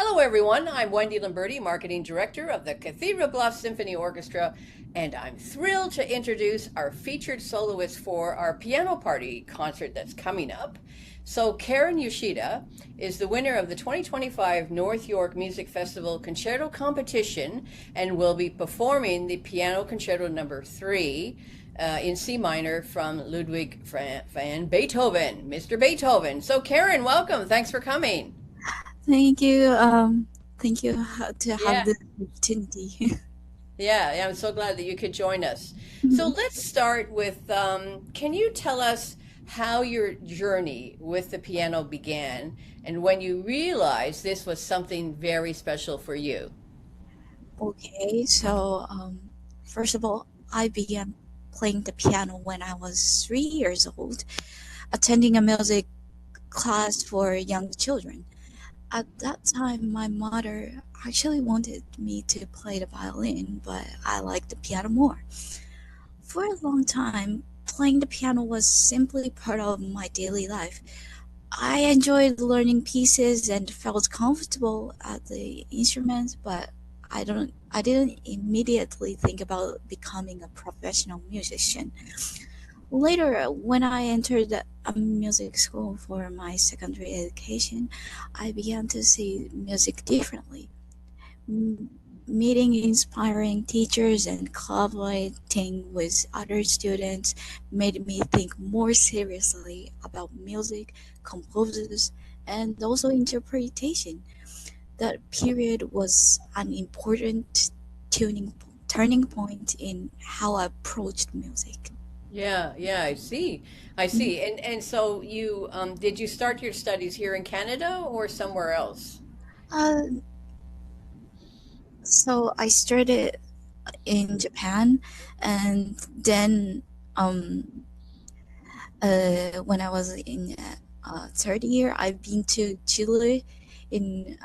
Hello, everyone. I'm Wendy Lamberti, Marketing Director of the Cathedral Bluffs Symphony Orchestra, and I'm thrilled to introduce our featured soloist for our piano party concert that's coming up. So, Karen Yoshida is the winner of the 2025 North York Music Festival Concerto Competition and will be performing the Piano Concerto Number 3 in C minor from Ludwig van Beethoven, Mr. Beethoven. So, Karen, welcome. Thanks for coming. Thank you. Thank you to have Yeah. this opportunity. Yeah, I'm so glad that you could join us. So let's start with can you tell us how your journey with the piano began and when you realized this was something very special for you? Okay, so first of all, I began playing the piano when I was 3 years old, attending a music class for young children. At that time, my mother actually wanted me to play the violin, but I liked the piano more. For a long time, playing the piano was simply part of my daily life. I enjoyed learning pieces and felt comfortable at the instrument, but I didn't immediately think about becoming a professional musician. Later, when I entered a music school for my secondary education, I began to see music differently. M- Meeting inspiring teachers and collaborating with other students made me think more seriously about music, composers, and also interpretation. That period was an important tuning turning point in how I approached music. Yeah, I see. I see. And so you did you start your studies here in Canada or somewhere else? Uh, so I started in Japan, and then um, when I was in third year, I've been to Chile, and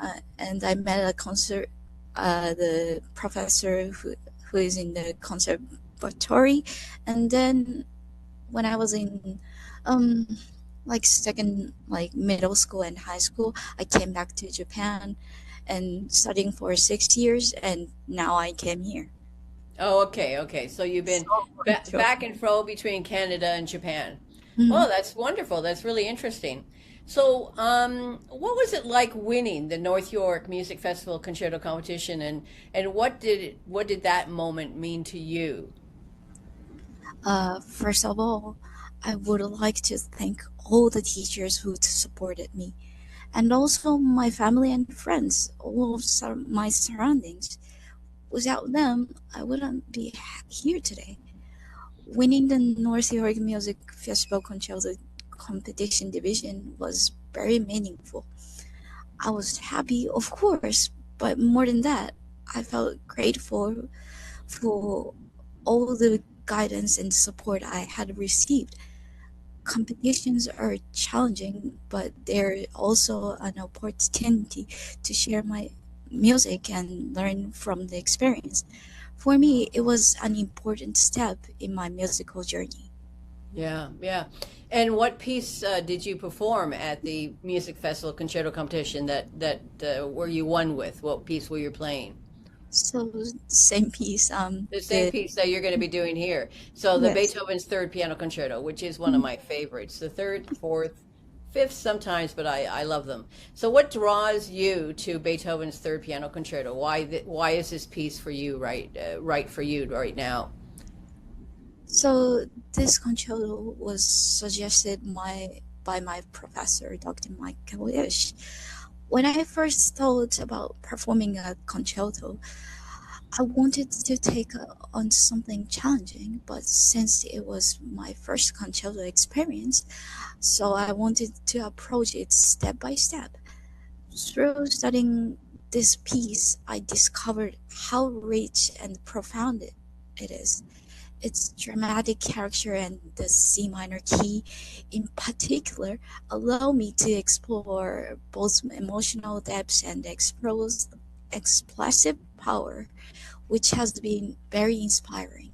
I met a concert, the professor who is in the conservatory, and then when I was in um, like second like middle school and high school, I came back to Japan and studying for 6 years, and now I came here. Oh, okay, okay. So you've been So back and fro between Canada and Japan. Mhm. Well, that's wonderful. That's really interesting. So, what was it like winning the North York Music Festival Concerto Competition, and what did that moment mean to you? First of all, I would like to thank all the teachers who supported me, and also my family and friends, all of my surroundings. Without them, I wouldn't be here today. Winning the North York Music Festival Concerto competition division was very meaningful. I was happy, of course, but more than that, I felt grateful for all the guidance and support I had received. Competitions are challenging, but they're also an opportunity to share my music and learn from the experience. For me, it was an important step in my musical journey. Yeah. And what piece did you perform at the Music Festival Concerto Competition that where you won with? What piece were you playing? So, same piece. The same The piece that you're going to be doing here. So the Yes. Beethoven's Third Piano Concerto, which is one of my favorites. The third, fourth, fifth sometimes, but I love them. So what draws you to Beethoven's Third Piano Concerto? Why is this piece for you right for you right now? So this concerto was suggested by my professor, Dr. Michael Ish. When I first thought about performing a concerto, I wanted to take on something challenging, but since it was my first concerto experience, so I wanted to approach it step by step. Through studying this piece, I discovered how rich and profound it is. Its dramatic character and the C minor key, in particular, allow me to explore both emotional depths and express expressive power, which has been very inspiring.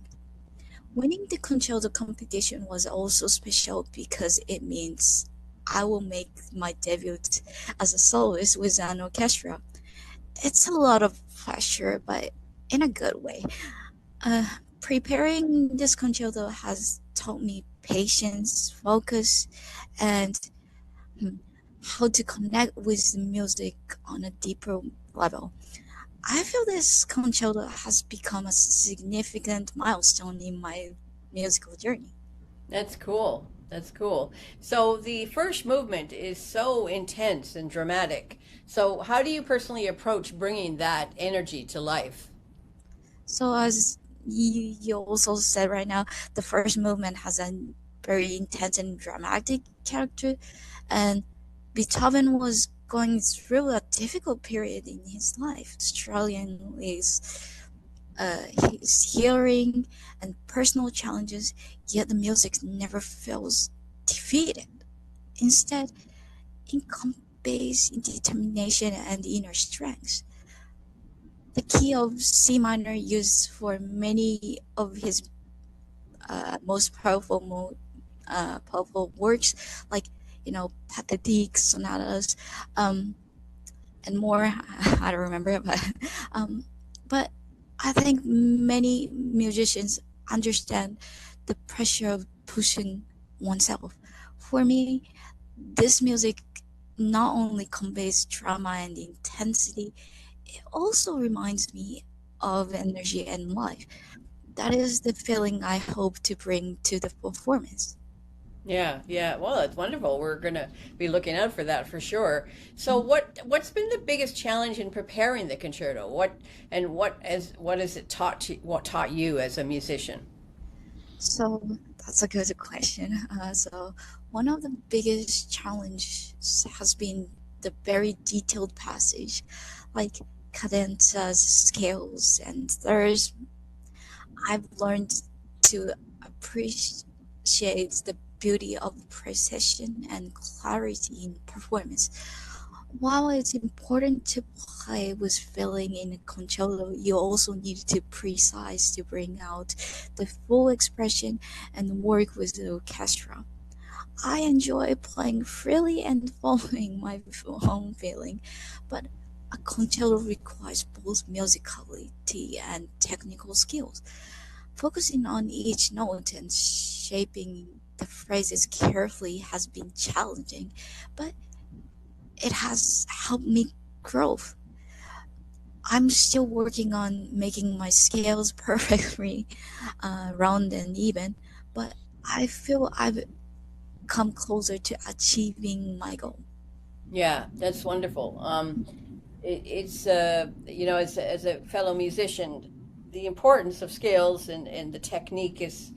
Winning the concerto competition was also special because it means I will make my debut as a soloist with an orchestra. It's a lot of pressure, but in a good way. Uh, Preparing this concerto has taught me patience, focus, and hmm, how to connect with the music on a deeper level. I feel this concerto has become a significant milestone in my musical journey. That's cool. That's cool. So the first movement is so intense and dramatic. So how do you personally approach bringing that energy to life? So, as you also said right now, the first movement has a very intense and dramatic character, and Beethoven was going through a difficult period in his life, struggling with his hearing and personal challenges, yet the music never feels defeated. Instead, it conveys determination and inner strength. The key of C minor used for many of his most powerful works, like pathetic sonatas, um, and more. I don't remember, um, but I think many musicians understand the pressure of pushing oneself. For me, this music not only conveys drama and intensity, it also reminds me of energy and life. That is the feeling I hope to bring to the performance. Yeah, yeah. Well, that's wonderful. We're gonna be looking out for that for sure. So Mm. what's been the biggest challenge in preparing the concerto? What has it what taught you as a musician? So that's a good question. So one of the biggest challenges has been the very detailed passage, like cadenzas, scales, and thirds. I've learned to appreciate the beauty of precision and clarity in performance. While it's important to play with feeling in a concerto, you also need to precise to bring out the full expression and work with the orchestra. I enjoy playing freely and following my own feeling, but a concerto requires both musicality and technical skills. Focusing on each note and shaping the phrases carefully has been challenging, but it has helped me grow. I'm still working on making my scales perfectly round and even, but I feel I've come closer to achieving my goal. Yeah, that's wonderful. It's you know, as a fellow musician, the importance of scales and the technique is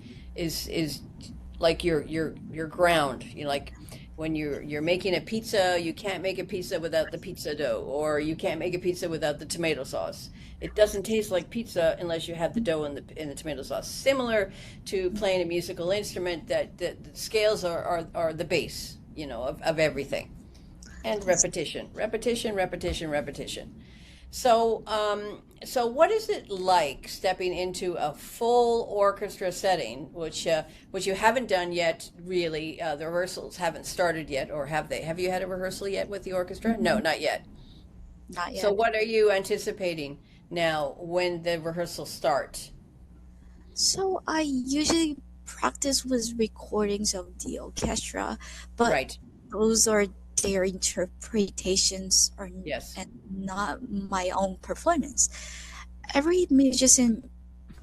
like your ground. You know, like when you're making a pizza, you can't make a pizza without the pizza dough, or you can't make a pizza without the tomato sauce. It doesn't taste like pizza unless you have the dough and the tomato sauce. Similar to playing a musical instrument, that the scales are the base, you know, of everything. And That's repetition, repetition, repetition, repetition. So what is it like stepping into a full orchestra setting, which you haven't done yet, really? The rehearsals haven't started yet, or have they? Have you had a rehearsal yet with the orchestra? No, Mhm. not yet. Not So yet. what are you anticipating now when the rehearsals start? So I usually practice with recordings of the orchestra, but Right. those are their interpretations are Yes. and not my own performance. Every musician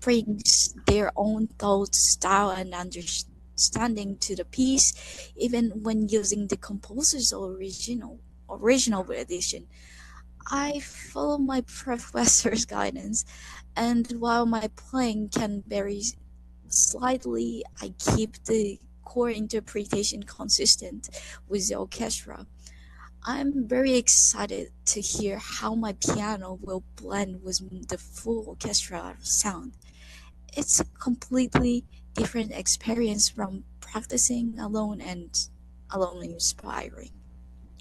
brings their own thoughts, style, and understanding to the piece, even when using the composer's original edition. I follow my professor's guidance, and while my playing can vary slightly, I keep the core interpretation consistent with the orchestra. I'm very excited to hear how my piano will blend with the full orchestra sound. It's a completely different experience from practicing alone and alone inspiring.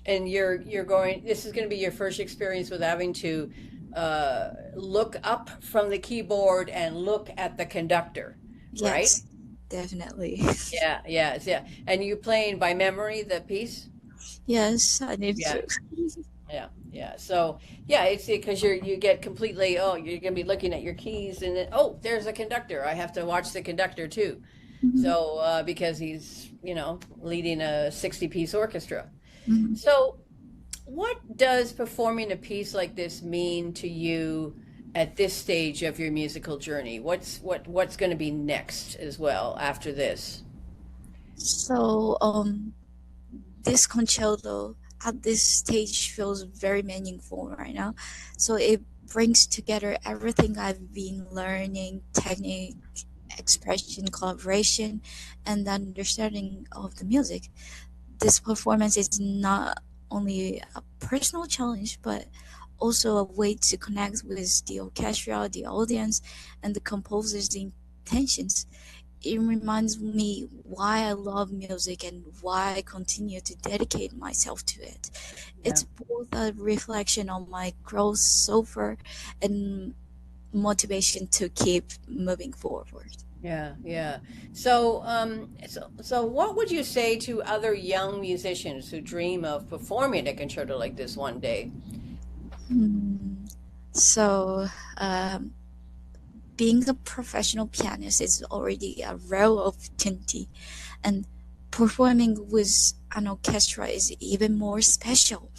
And you're going. This is going to be your first experience with having to look up from the keyboard and look at the conductor, right? Yes, definitely. Yeah, yeah, yeah. And you playing by memory the piece? Yes, I need Yeah, to. Yeah, yeah. So yeah, it's because you get completely, oh, you're gonna be looking at your keys and then, oh, there's a conductor. I have to watch the conductor too. Mhm, So because he's leading a 60-piece orchestra. mhm. So what does performing a piece like this mean to you at this stage of your musical journey? What's going to be next as well after this? So, this concerto at this stage feels very meaningful right now. So it brings together everything I've been learning: technique, expression, collaboration, and understanding of the music. This performance is not only a personal challenge, but also a way to connect with the orchestra, the audience, and the composer's intentions. It reminds me why I love music and why I continue to dedicate myself to it. Yeah. It's both a reflection on my growth so far and motivation to keep moving forward. Yeah, yeah. So what would you say to other young musicians who dream of performing a concerto like this one day? Hmm. So, um, being a professional pianist is already a rare opportunity, and performing with an orchestra is even more special.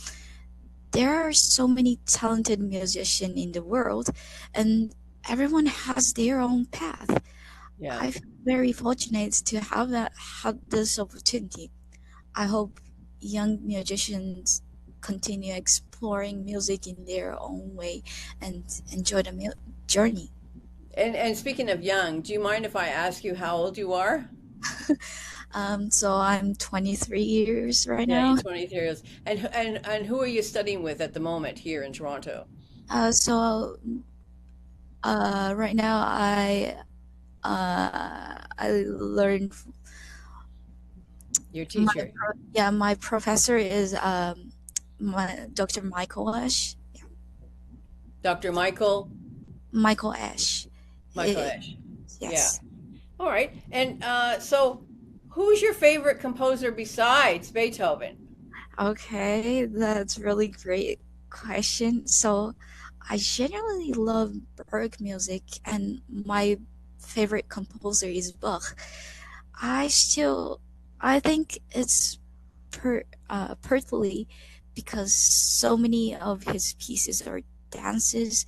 There are so many talented musicians in the world, and everyone has their own path. Yeah. I feel very fortunate to have this opportunity. I hope young musicians continue exploring music in their own way and enjoy the journey. And speaking of young, do you mind if I ask you how old you are? So I'm 23 years right Yeah, you're now. 23 years. And who are you studying with at the moment here in Toronto? So right now I learned Your teacher, yeah, my professor is my Dr. Michael Ash. Yeah, Dr. Michael Michael Ash. Michael He, Esch. Yeah. yes. All right. And so who's your favorite composer besides Beethoven? Okay, that's really great question. So I generally love Baroque music, and my favorite composer is Bach. I still, I think it's partly because so many of his pieces are dances.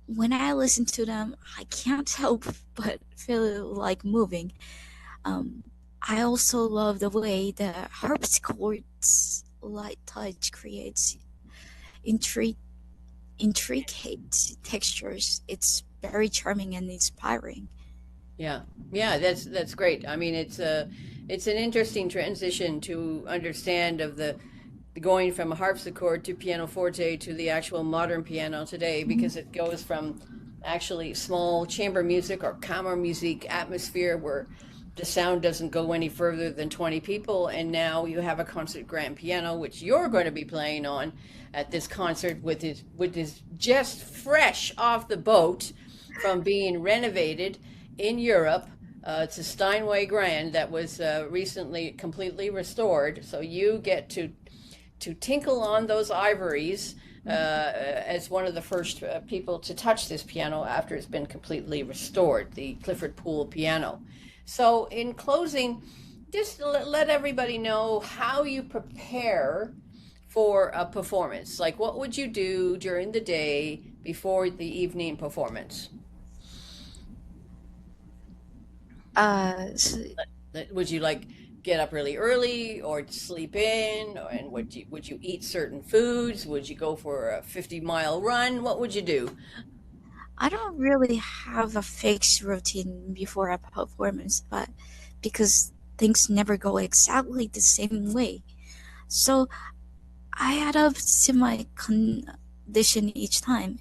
When I listen to them, I can't help but feel like moving. Um, I also love the way the harpsichord's light touch creates intri- intricate textures. It's very charming and inspiring. Yeah. Yeah, that's great. I mean, it's an interesting transition to understand of the going from a harpsichord to pianoforte to the actual modern piano today because it goes from actually small chamber music or kammer music atmosphere where the sound doesn't go any further than 20 people, and now you have a concert grand piano which you're going to be playing on at this concert with his just fresh off the boat from being renovated in Europe. It's a Steinway Grand that was recently completely restored, so you get to tinkle on those ivories as one of the first people to touch this piano after it's been completely restored, the Clifford Poole piano. So, in closing, just let everybody know how you prepare for a performance. Like, what would you do during the day before the evening performance? So, Would you like get up really early or sleep in? And would you eat certain foods? Would you go for a 50-mile run? What would you do? I don't really have a fixed routine before a performance, but because things never go exactly the same way. So I adapt to my condition each time.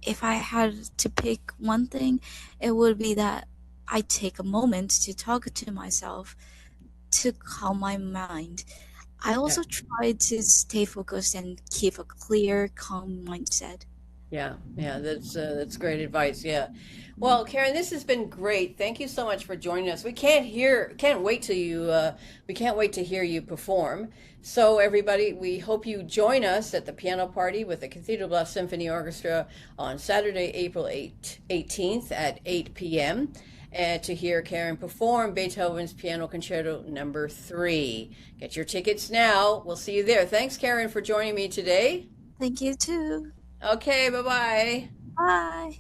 If I had to pick one thing, it would be that I take a moment to talk to myself to calm my mind. I Yeah. also try to stay focused and keep a clear, calm mindset. Yeah, yeah, that's great advice. Yeah. Well, Karen, this has been great. Thank you so much for joining us. Can't wait till we can't wait to hear you perform. So everybody, we hope you join us at the piano party with the Cathedral Bluffs Symphony Orchestra on Saturday, April 18th at 8 p.m. and to hear Karen perform Beethoven's Piano Concerto number 3. Get your tickets now. We'll see you there. Thanks, Karen, for joining me today. Thank you too. Okay, bye-bye. Bye.